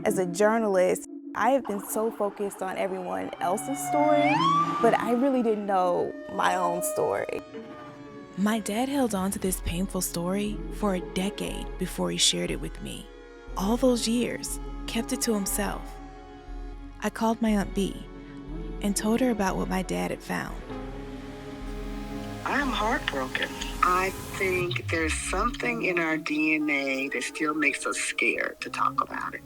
As a journalist, I have been so focused on everyone else's story, but I really didn't know my own story. My dad held on to this painful story for a decade before he shared it with me. All those years, kept it to himself. I called my Aunt B and told her about what my dad had found. I'm heartbroken. I think there's something in our DNA that still makes us scared to talk about it.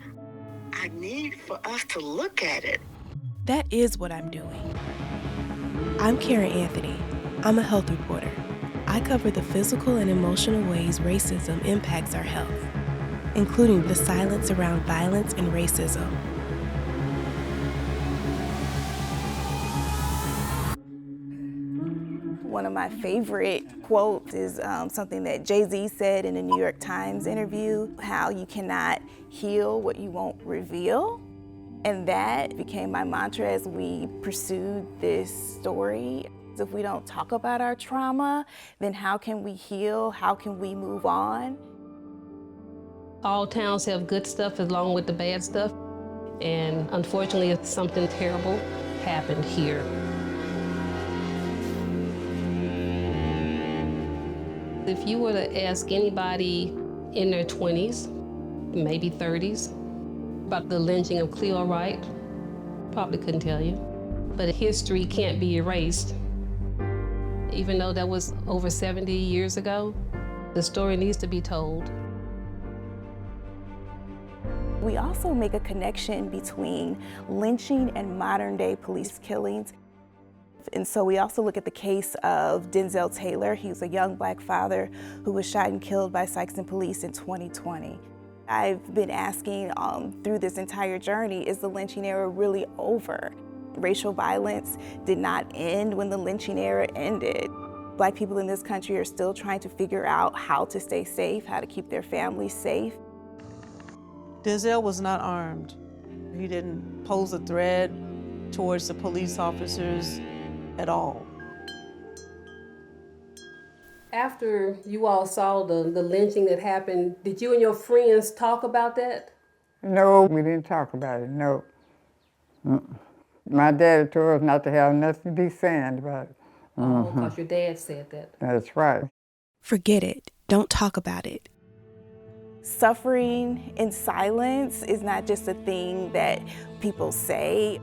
I need for us to look at it. That is what I'm doing. I'm Cara Anthony. I'm a health reporter. I cover the physical and emotional ways racism impacts our health, including the silence around violence and racism. One of my favorite quotes is something that Jay-Z said in a New York Times interview, how you cannot heal what you won't reveal. And that became my mantra as we pursued this story. If we don't talk about our trauma, then how can we heal? How can we move on? All towns have good stuff along with the bad stuff. And unfortunately, something terrible happened here. If you were to ask anybody in their 20s, maybe 30s, about the lynching of Cleo Wright, probably couldn't tell you. But history can't be erased. Even though that was over 70 years ago, the story needs to be told. We also make a connection between lynching and modern-day police killings. And so we also look at the case of Denzel Taylor. He was a young Black father who was shot and killed by Sikeston police in 2020. I've been asking through this entire journey, is the lynching era really over? Racial violence did not end when the lynching era ended. Black people in this country are still trying to figure out how to stay safe, how to keep their families safe. Denzel was not armed. He didn't pose a threat towards the police officers at all. After you all saw the lynching that happened, did you and your friends talk about that? No, we didn't talk about it, no. My daddy told us not to have nothing to be saying about it. Oh, because your dad said that. That's right. Forget it. Don't talk about it. Suffering in silence is not just a thing that people say.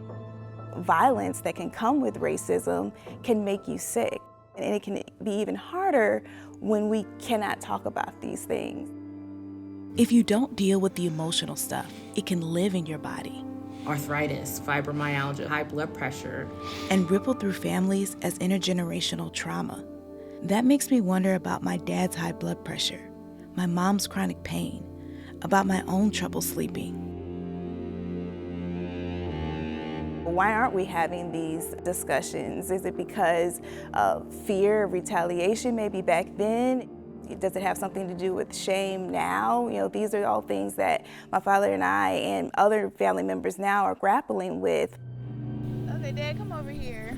Violence that can come with racism can make you sick. And it can be even harder when we cannot talk about these things. If you don't deal with the emotional stuff, it can live in your body. Arthritis, fibromyalgia, high blood pressure. And ripple through families as intergenerational trauma. That makes me wonder about my dad's high blood pressure, my mom's chronic pain, about my own trouble sleeping. Why aren't we having these discussions? Is it because of fear of retaliation maybe back then? Does it have something to do with shame now? You know, these are all things that my father and I and other family members now are grappling with. Okay, Dad, come over here.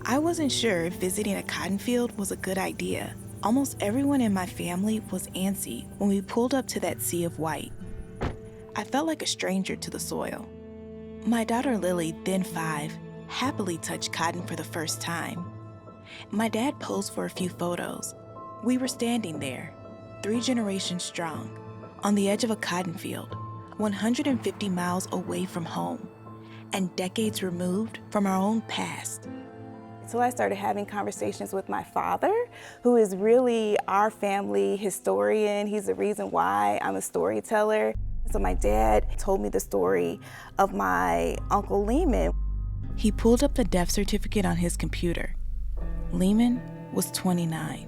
I wasn't sure if visiting a cotton field was a good idea. Almost everyone in my family was antsy when we pulled up to that sea of white. I felt like a stranger to the soil. My daughter Lily, then 5, happily touched cotton for the first time. My dad posed for a few photos. We were standing there, 3 generations strong, on the edge of a cotton field, 150 miles away from home, and decades removed from our own past. So I started having conversations with my father, who is really our family historian. He's the reason why I'm a storyteller. So my dad told me the story of my Uncle Lehman. He pulled up the death certificate on his computer. Lehman was 29.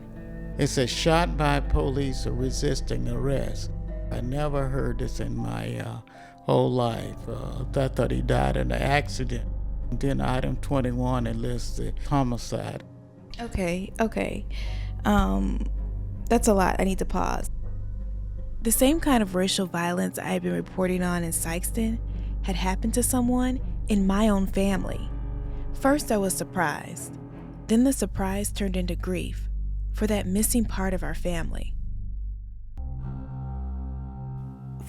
It says shot by police or resisting arrest. I never heard this in my whole life. I thought he died in an accident. Then item 21, it lists the homicide. Okay. That's a lot. I need to pause. The same kind of racial violence I had been reporting on in Sikeston had happened to someone in my own family. First, I was surprised. Then the surprise turned into grief for that missing part of our family.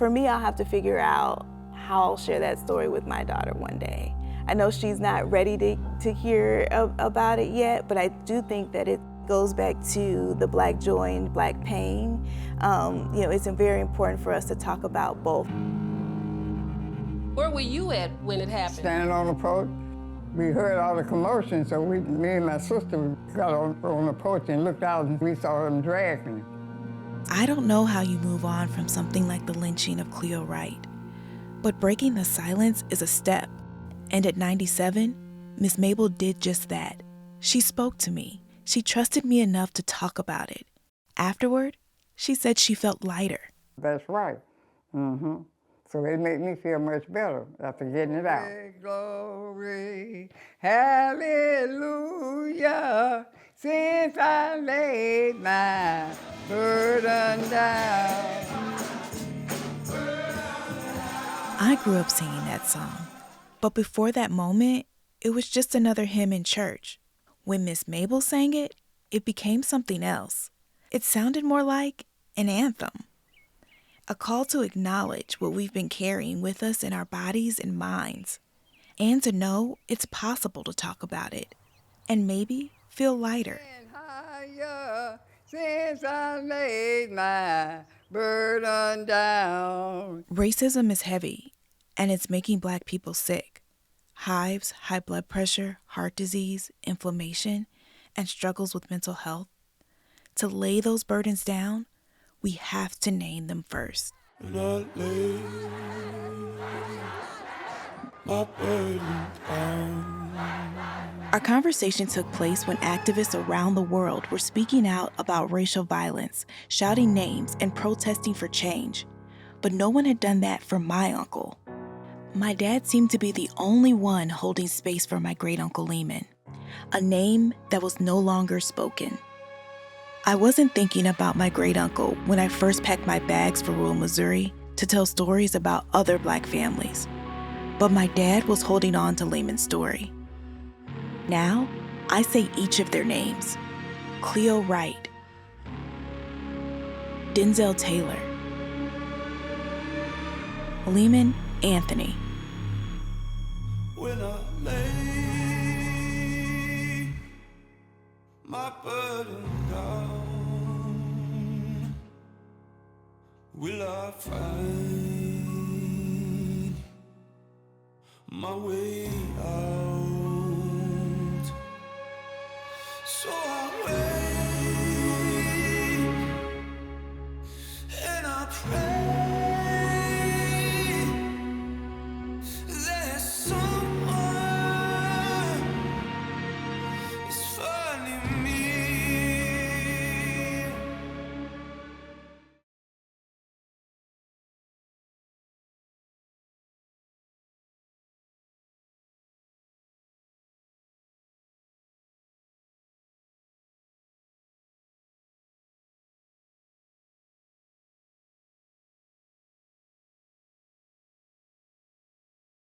For me, I'll have to figure out how I'll share that story with my daughter one day. I know she's not ready to hear about it yet, but I do think that it goes back to the Black joy and Black pain. It's very important for us to talk about both. Where were you at when it happened? Standing on the porch. We heard all the commotion, so me and my sister got on the porch and looked out, and we saw them dragging him. I don't know how you move on from something like the lynching of Cleo Wright, but breaking the silence is a step. And at 97, Miss Mabel did just that. She spoke to me. She trusted me enough to talk about it. Afterward, she said she felt lighter. That's right. So it made me feel much better after getting it out. Glory, hallelujah, since I laid my burden down. I grew up singing that song, but before that moment, it was just another hymn in church. When Miss Mabel sang it, it became something else. It sounded more like an anthem. A call to acknowledge what we've been carrying with us in our bodies and minds, and to know it's possible to talk about it, and maybe feel lighter. Higher, since I laid my burden down. Racism is heavy, and it's making Black people sick. Hives, high blood pressure, heart disease, inflammation, and struggles with mental health. To lay those burdens down, we have to name them first. Our conversation took place when activists around the world were speaking out about racial violence, shouting names, and protesting for change. But no one had done that for my uncle. My dad seemed to be the only one holding space for my great-uncle Lehman, a name that was no longer spoken. I wasn't thinking about my great-uncle when I first packed my bags for rural Missouri to tell stories about other Black families. But my dad was holding on to Lehman's story. Now, I say each of their names. Cleo Wright, Denzel Taylor, Lehman Anthony. When I lay my burden down, will I find